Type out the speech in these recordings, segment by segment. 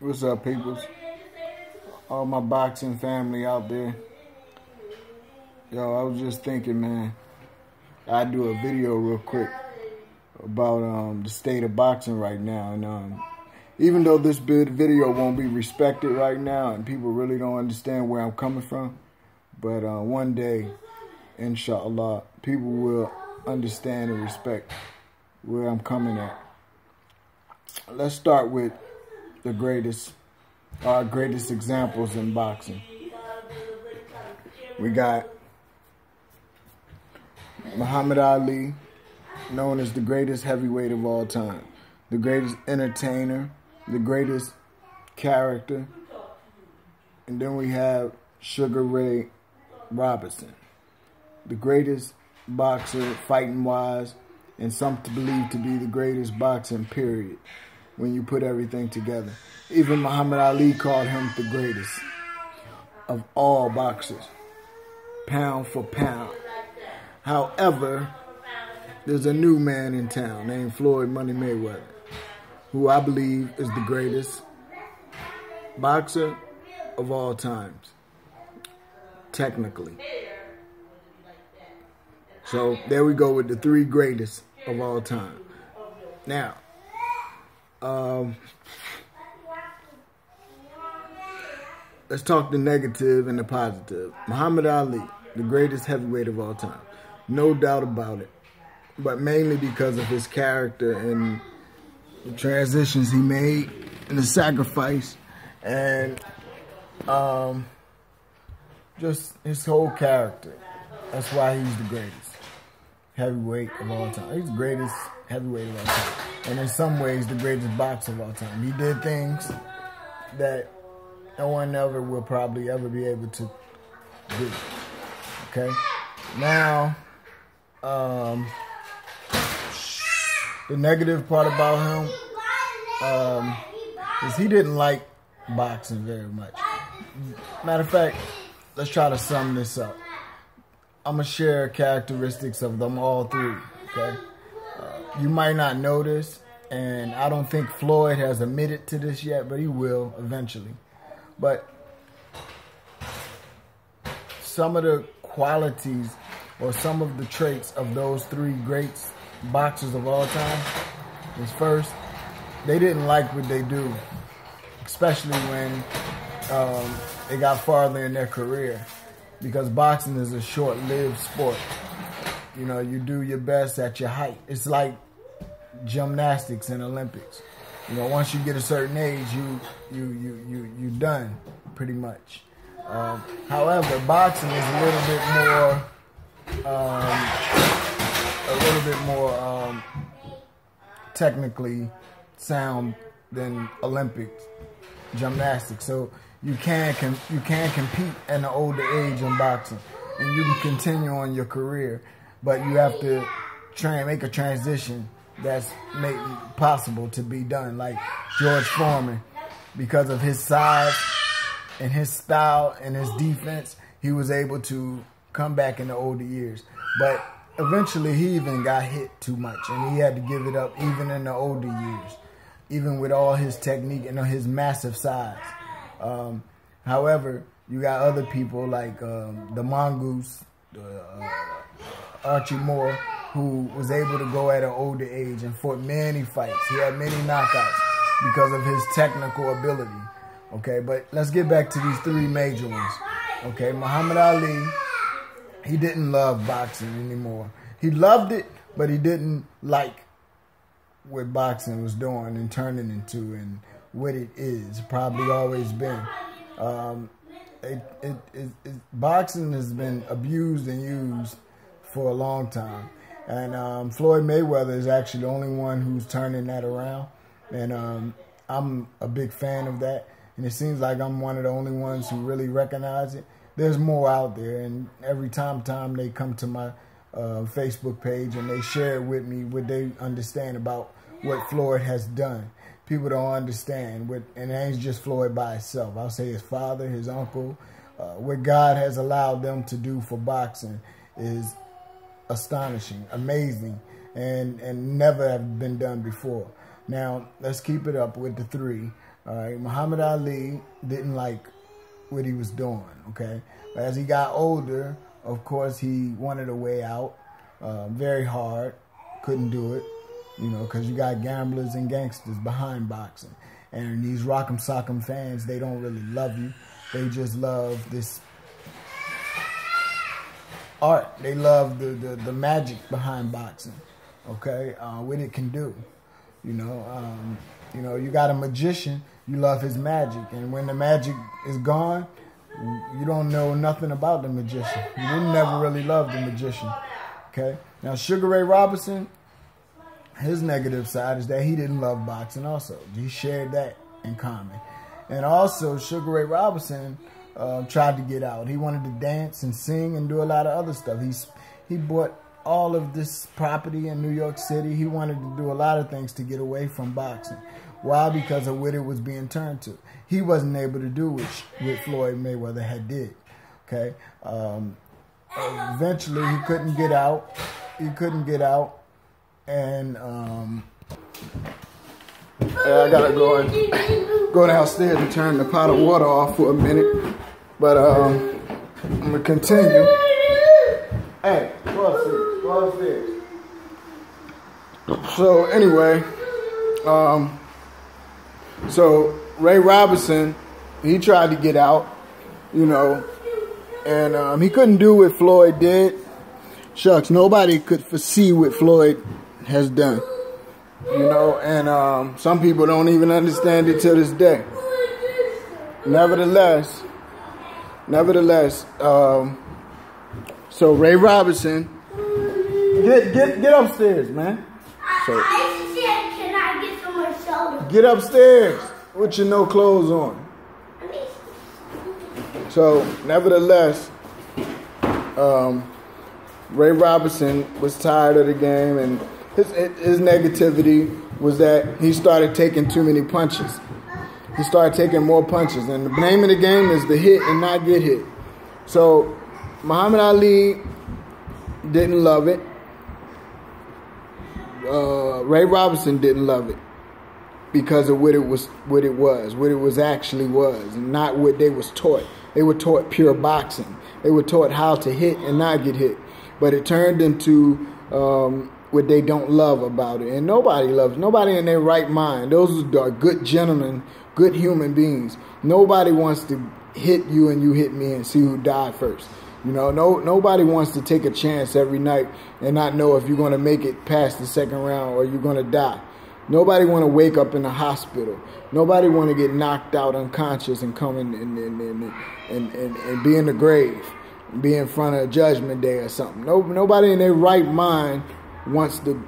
What's up, peoples? All my boxing family out there. Yo, I was just thinking, man, I'd do a video real quick about the state of boxing right now. And even though this video won't be respected right now and people really don't understand where I'm coming from, but one day, inshallah, people will understand and respect where I'm coming at. Let's start with our greatest examples in boxing. We got Muhammad Ali, known as the greatest heavyweight of all time, the greatest entertainer, the greatest character. And then we have Sugar Ray Robinson, the greatest boxer fighting-wise, and some to believe to be the greatest boxing, period, when you put everything together. Even Muhammad Ali called him the greatest of all boxers, pound for pound. However, there's a new man in town named Floyd Money Mayweather, who I believe is the greatest boxer of all times, technically. So there we go with the three greatest of all time. Now, let's talk the negative and the positive. Muhammad Ali, the greatest heavyweight of all time. No doubt about it. But mainly because of his character and the transitions he made and the sacrifice and just his whole character. That's why he's the greatest heavyweight of all time. He's the greatest heavyweight of all time. And in some ways, the greatest boxer of all time. He did things that no one ever will probably ever be able to do. Okay? Now, the negative part about him is he didn't like boxing very much. Matter of fact, let's try to sum this up. I'm going to share characteristics of them all three, okay? You might not know this, and I don't think Floyd has admitted to this yet, but he will eventually. But some of the qualities or some of the traits of those three great boxers of all time is, first, they didn't like what they do, especially when they got farther in their career, because boxing is a short-lived sport. You know, you do your best at your height. It's like gymnastics and Olympics. You know, once you get a certain age, you done pretty much. However, boxing is a little bit more technically sound than Olympic gymnastics. So you can compete at an older age in boxing, and you can continue on your career, but you have to try and make a transition that's made possible to be done. Like George Foreman, because of his size and his style and his defense, he was able to come back in the older years. But eventually he even got hit too much, and he had to give it up even in the older years, even with all his technique and his massive size. However, you got other people like the Mongoose, Archie Moore, who was able to go at an older age and fought many fights. He had many knockouts because of his technical ability. Okay, but let's get back to these three major ones. Okay, Muhammad Ali, he didn't love boxing anymore. He loved it, but he didn't like what boxing was doing and turning into and what it is. Probably always been. Boxing has been abused and used for a long time. And Floyd Mayweather is actually the only one who's turning that around. And I'm a big fan of that. And it seems like I'm one of the only ones who really recognize it. There's more out there. And every time they come to my Facebook page and they share with me what they understand about what Floyd has done. People don't understand and it ain't just Floyd by itself. I'll say his father, his uncle, what God has allowed them to do for boxing is astonishing, amazing, and never have been done before. Now, let's keep it up with the three. All right, Muhammad Ali didn't like what he was doing. Okay, as he got older, of course, he wanted a way out. Very hard, couldn't do it. You know, because you got gamblers and gangsters behind boxing, and these Rock'em Sock'em fans, they don't really love you. They just love this art. They love the magic behind boxing. Okay, what it can do. You know, you got a magician. You love his magic, and when the magic is gone, you don't know nothing about the magician. You would never really love the magician. Okay, now Sugar Ray Robinson, his negative side is that he didn't love boxing. Also, he shared that in common, and also Sugar Ray Robinson tried to get out. He wanted to dance and sing and do a lot of other stuff. He bought all of this property in New York City. He wanted to do a lot of things to get away from boxing. Why? Because of what it was being turned to. He wasn't able to do what Floyd Mayweather had did. Okay. Eventually, he couldn't get out. And I gotta go downstairs and turn the pot of water off for a minute. But I'm gonna continue. Hey, go upstairs. So anyway, so Ray Robinson, he tried to get out, you know, and he couldn't do what Floyd did. Shucks, nobody could foresee what Floyd has done, you know, and some people don't even understand it till this day. Nevertheless, so Ray Robinson, get upstairs, man. So, can I get some more soda? Get upstairs with your no clothes on. So, nevertheless, Ray Robinson was tired of the game, and his negativity was that he started taking too many punches. He started taking more punches, and the name of the game is to hit and not get hit. So, Muhammad Ali didn't love it. Ray Robinson didn't love it because of what it actually was, and not what they was taught. They were taught pure boxing. They were taught how to hit and not get hit. But it turned into what they don't love about it. And nobody in their right mind. Those are good gentlemen, good human beings. Nobody wants to hit you and you hit me and see who died first. You know, nobody wants to take a chance every night and not know if you're going to make it past the second round or you're going to die. Nobody want to wake up in the hospital. Nobody want to get knocked out unconscious and come in and be in the grave, be in front of Judgment Day or something. Nobody in their right mind wants to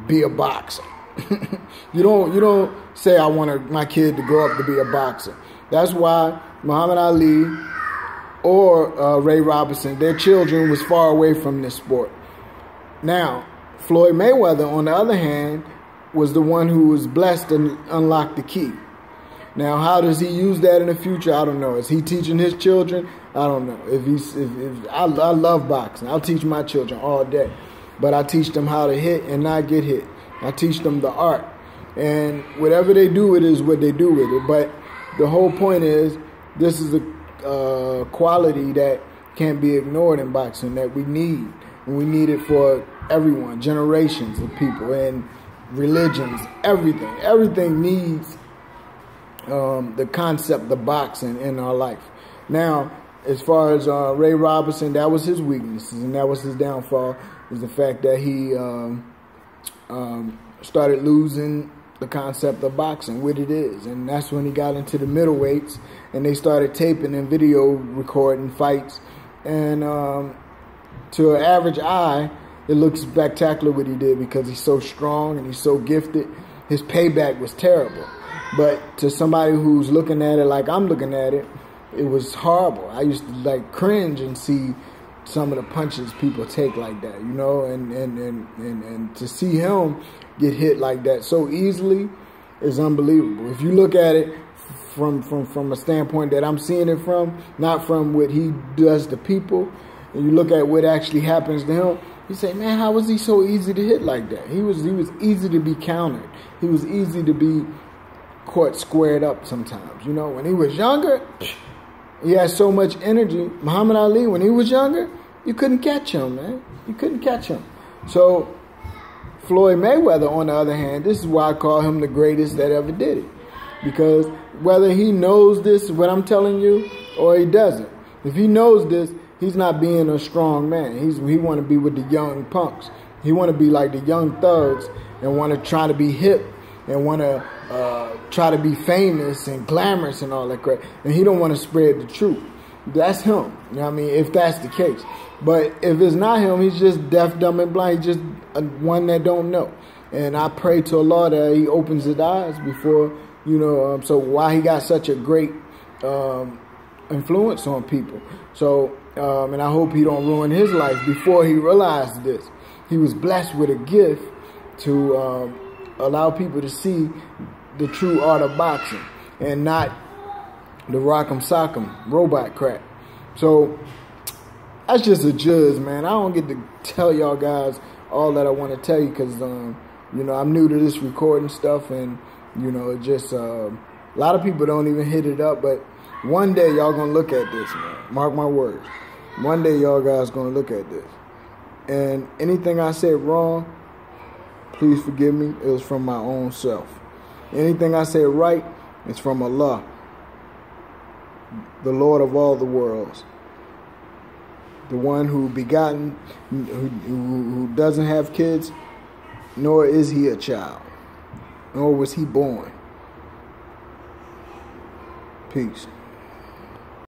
be a boxer. You don't say I want my kid to grow up to be a boxer. That's why Muhammad Ali or Ray Robinson, their children was far away from this sport. Now, Floyd Mayweather, on the other hand, was the one who was blessed and unlocked the key. Now, how does he use that in the future? I don't know. Is he teaching his children? I don't know. I love boxing. I'll teach my children all day. But I teach them how to hit and not get hit. I teach them the art. And whatever they do with it is what they do with it. But the whole point is, this is a quality that can't be ignored in boxing, that we need. And we need it for everyone, generations of people, and religions, everything. Everything needs the concept of boxing in our life. Now, as far as Ray Robinson, that was his weaknesses and that was his downfall, is the fact that he started losing the concept of boxing, what it is. And that's when he got into the middleweights and they started taping and video recording fights. And to an average eye, it looks spectacular what he did because he's so strong and he's so gifted. His payback was terrible. But to somebody who's looking at it like I'm looking at it, it was horrible. I used to like cringe and see some of the punches people take like that, you know, and to see him get hit like that so easily is unbelievable. If you look at it from a standpoint that I'm seeing it from, not from what he does to people, and you look at what actually happens to him, you say, man, how was he so easy to hit like that? He was easy to be countered. He was easy to be caught squared up sometimes. You know, when he was younger, he had so much energy. Muhammad Ali, when he was younger, you couldn't catch him, man. You couldn't catch him. So Floyd Mayweather, on the other hand, this is why I call him the greatest that ever did it. Because whether he knows this, what I'm telling you, or he doesn't, if he knows this, he's not being a strong man. He want to be with the young punks. He want to be like the young thugs and want to try to be hip and want to try to be famous and glamorous and all that crap. And he don't want to spread the truth. That's him. You know what I mean? If that's the case. But if it's not him, he's just deaf, dumb, and blind. He's just one that don't know. And I pray to Allah that he opens his eyes before, you know, so why he got such a great influence on people. So, and I hope he don't ruin his life before he realized this. He was blessed with a gift to allow people to see the true art of boxing and not the rock'em sock'em robot crap. So that's just a judge, man. I don't get to tell y'all guys all that I want to tell you because, you know, I'm new to this recording stuff and, you know, it just, a lot of people don't even hit it up, but one day y'all gonna look at this, man. Mark my words. One day y'all guys gonna look at this. And anything I said wrong, please forgive me. It was from my own self. Anything I said right, it's from Allah, the Lord of all the worlds. The one who begotten, who doesn't have kids, nor is he a child, nor was he born. Peace.